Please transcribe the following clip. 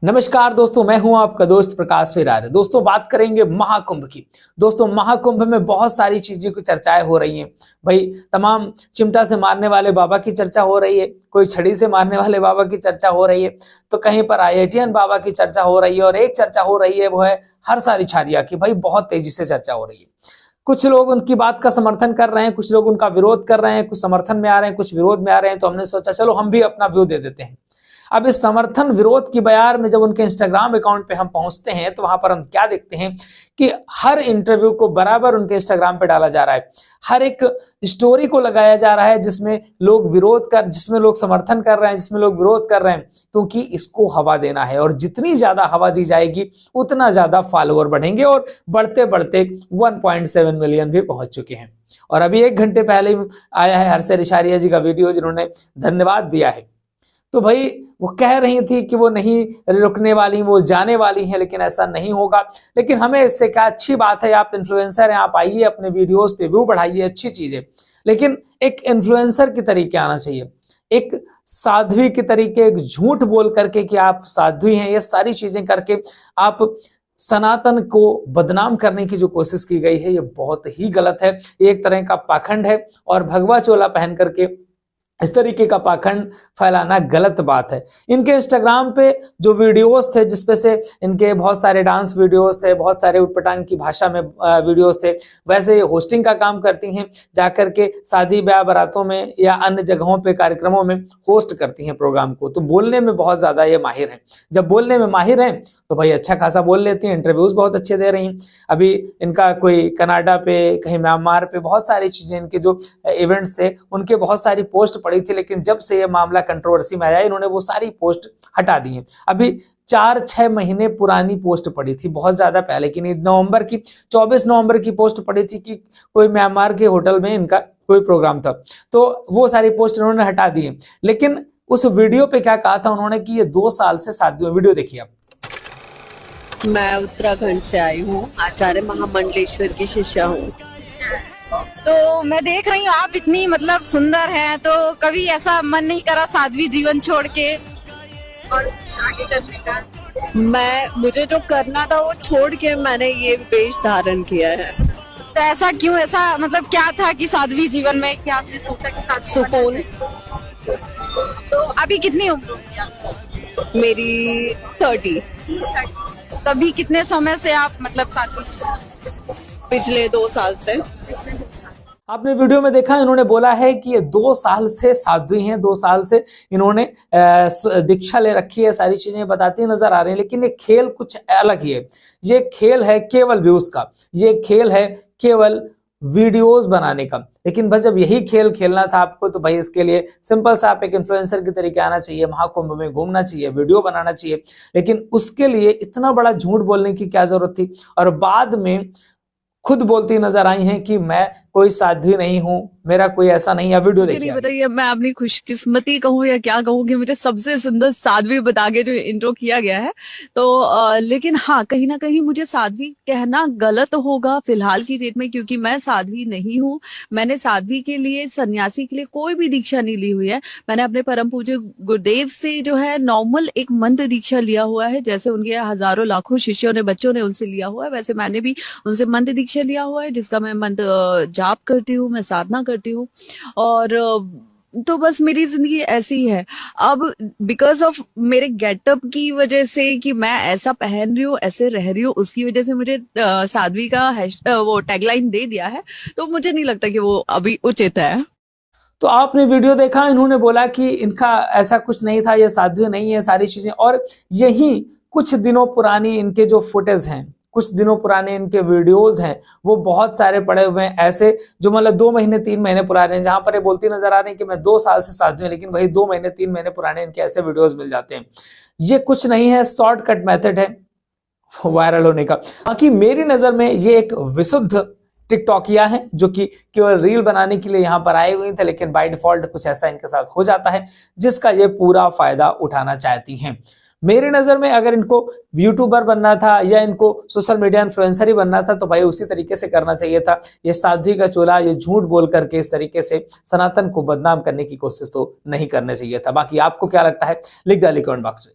नमस्कार दोस्तों, मैं हूं आपका दोस्त प्रकाश विरार। दोस्तों बात करेंगे महाकुंभ की। दोस्तों महाकुंभ में बहुत सारी चीजों की चर्चाएं हो रही हैं। भाई तमाम चिमटा से मारने वाले बाबा की चर्चा हो रही है, कोई छड़ी से मारने वाले बाबा की चर्चा हो रही है, तो कहीं पर IITian बाबा की चर्चा हो रही है, और एक चर्चा हो रही है वो है हरसारिछारिया की। भाई बहुत तेजी से चर्चा हो रही है। कुछ लोग उनकी बात का समर्थन कर रहे हैं, कुछ लोग उनका विरोध कर रहे हैं, कुछ समर्थन में आ रहे हैं, कुछ विरोध में आ रहे हैं। तो हमने सोचा चलो हम भी अपना व्यू दे देते हैं। अब इस समर्थन विरोध की बयार में जब उनके इंस्टाग्राम अकाउंट पे हम पहुंचते हैं तो वहां पर हम क्या देखते हैं कि हर इंटरव्यू को बराबर उनके इंस्टाग्राम पे डाला जा रहा है। हर एक स्टोरी को लगाया जा रहा है जिसमें लोग समर्थन कर रहे हैं, जिसमें लोग विरोध कर रहे हैं, क्योंकि इसको हवा देना है। और जितनी ज्यादा हवा दी जाएगी उतना ज्यादा फॉलोअर बढ़ेंगे, और बढ़ते बढ़ते 1.7 मिलियन भी पहुंच चुके हैं। और अभी 1 घंटे पहले आया है हरसारिछारिया जी का वीडियो जिन्होंने धन्यवाद दिया है। तो भाई वो कह रही थी कि वो नहीं रुकने वाली, वो जाने वाली हैं, लेकिन ऐसा नहीं होगा। लेकिन हमें इससे क्या, अच्छी बात है, आप इन्फ्लुएंसर हैं, आप आइए अपने वीडियोस पे व्यू बढ़ाइए, अच्छी चीज है। लेकिन एक इन्फ्लुएंसर की तरीके आना चाहिए, एक साध्वी की तरीके, एक झूठ बोल करके कि आप साध्वी हैं, ये सारी चीजें करके आप सनातन को बदनाम करने की जो कोशिश की गई है ये बहुत ही गलत है। एक तरह का पाखंड है, और भगवा चोला पहन करके इस तरीके का पाखंड फैलाना गलत बात है। इनके इंस्टाग्राम पे जो वीडियोस थे, जिसपे से इनके बहुत सारे डांस वीडियोस थे, बहुत सारे उटपटांग की भाषा में वीडियोस थे। वैसे ये होस्टिंग का काम करती हैं, जाकर के शादी ब्याह बारातों में या अन्य जगहों पे कार्यक्रमों में होस्ट करती हैं प्रोग्राम को। तो बोलने में बहुत ज्यादा ये माहिर हैं। जब बोलने में माहिर हैं तो भाई अच्छा खासा बोल लेती हैं, इंटरव्यूज बहुत अच्छे दे रही हैं। अभी इनका कोई कनाडा पे, कहीं म्यांमार पे, बहुत सारी चीजें, इनके जो इवेंट्स थे उनके बहुत सारी पोस्ट पड़ी थी। लेकिन जब से ये मामला कंट्रोवर्सी में आया, इन्होंने वो सारी पोस्ट हटा दी हैं। अभी 4-6 महीने पुरानी पोस्ट पड़ी थी, बहुत ज्यादा पहले की नहीं, 24 नवंबर की पोस्ट पड़ी थी कि कोई म्यांमार के होटल में इनका कोई प्रोग्राम था। तो वो सारी पोस्ट इन्होंने हटा दी है। लेकिन उस वीडियो पे क्या कहा था उन्होंने कि ये 2 साल से शादी में, वीडियो देखिए आप। मैं उत्तराखंड से आई हूँ, आचार्य महामंडलेश्वर की शिष्या हूँ। तो मैं देख रही हूँ आप इतनी मतलब सुंदर हैं, तो कभी ऐसा मन नहीं करा साध्वी जीवन छोड़ के और आगे करने का? मुझे जो करना था वो छोड़ के मैंने ये वेश धारण किया है। तो ऐसा क्यों, ऐसा मतलब क्या था कि साध्वी जीवन में क्या आपने सोचा कि साध्वी सुकून। तो अभी कितनी उम्र होगी आपको? मेरी 30। तभी कितने समय से आप मतलब साध्वी? पिछले 2 साल से। आपने वीडियो में देखा, इन्होंने बोला है कि ये 2 साल से साध्वी हैं, 2 साल से इन्होंने दीक्षा ले रखी है, सारी चीजें बताती नजर आ रही हैं। लेकिन ये खेल कुछ अलग ही है। ये खेल है केवल व्यूज का, ये खेल है केवल वीडियोस बनाने का। लेकिन भाई जब यही खेल खेलना था आपको, तो भाई इसके लिए सिंपल सा आप एक इन्फ्लुएंसर की तरीके आना चाहिए, महाकुंभ में घूमना चाहिए, वीडियो बनाना चाहिए। लेकिन उसके लिए इतना बड़ा झूठ बोलने की क्या जरूरत थी? और बाद में खुद बोलती नजर आई हैं कि मैं कोई साध्वी नहीं हूं, मेरा कोई ऐसा नहीं है। वीडियो देखिए। बताइए, मैं अपनी खुशकिस्मती कहूँ या क्या कहूँ कि मुझे सबसे सुंदर साध्वी बता के जो इंट्रो किया गया है, तो लेकिन हाँ, कहीं ना कहीं मुझे साध्वी कहना गलत होगा फिलहाल की डेट में, क्योंकि मैं साध्वी नहीं हूँ। मैंने साध्वी के लिए, सन्यासी के लिए कोई भी दीक्षा नहीं ली हुई है। मैंने अपने परम पूज्य गुरुदेव से जो है नॉर्मल एक मंत्र दीक्षा लिया हुआ है, जैसे उनके हजारों लाखों शिष्यों ने, बच्चों ने उनसे लिया हुआ है, वैसे मैंने भी उनसे मंत्र दीक्षा लिया हुआ है, जिसका मैं मंत्र जाप करती हूँ, मैं साधना करती हूँ। और तो बस मेरी जिंदगी ऐसी है। अब बिकॉज ऑफ मेरे गेटअप की वजह से कि मैं ऐसा पहन रही हूँ, ऐसे रह रही हूँ, उसकी वजह से मुझे साध्वी का वो टैगलाइन दे दिया है। तो मुझे नहीं लगता कि वो अभी उचित है। तो आपने वीडियो देखा, इन्होंने बोला कि इनका ऐसा कुछ नहीं था, ये साध्वी नहीं है, सारी चीजें। और यही कुछ दिनों पुरानी इनके जो फुटेज हैं, कुछ दिनों पुराने इनके वीडियोस हैं, वो बहुत सारे पड़े हुए हैं ऐसे, जो मतलब 2 महीने 3 महीने पुराने हैं, जहां पर ये बोलती नजर आ रही है कि मैं 2 साल से साध्वी हूं। लेकिन भाई 2 महीने 3 महीने पुराने इनके ऐसे वीडियोस मिल जाते हैं। ये कुछ नहीं है, शॉर्टकट मेथड है वायरल होने का। बाकी मेरी नजर में ये एक विशुद्ध टिकटॉकिया है, जो कि केवल रील बनाने के लिए यहाँ पर आए हुए थे। लेकिन बाय डिफॉल्ट कुछ ऐसा इनके साथ हो जाता है जिसका ये पूरा फायदा उठाना चाहती हैं। मेरी नजर में अगर इनको यूट्यूबर बनना था या इनको सोशल मीडिया इन्फ्लुएंसर ही बनना था, तो भाई उसी तरीके से करना चाहिए था। ये साध्वी का चोला, ये झूठ बोल करके इस तरीके से सनातन को बदनाम करने की कोशिश तो नहीं करनी चाहिए था। बाकी आपको क्या लगता है, लिख डालिए कमेंट बॉक्स में।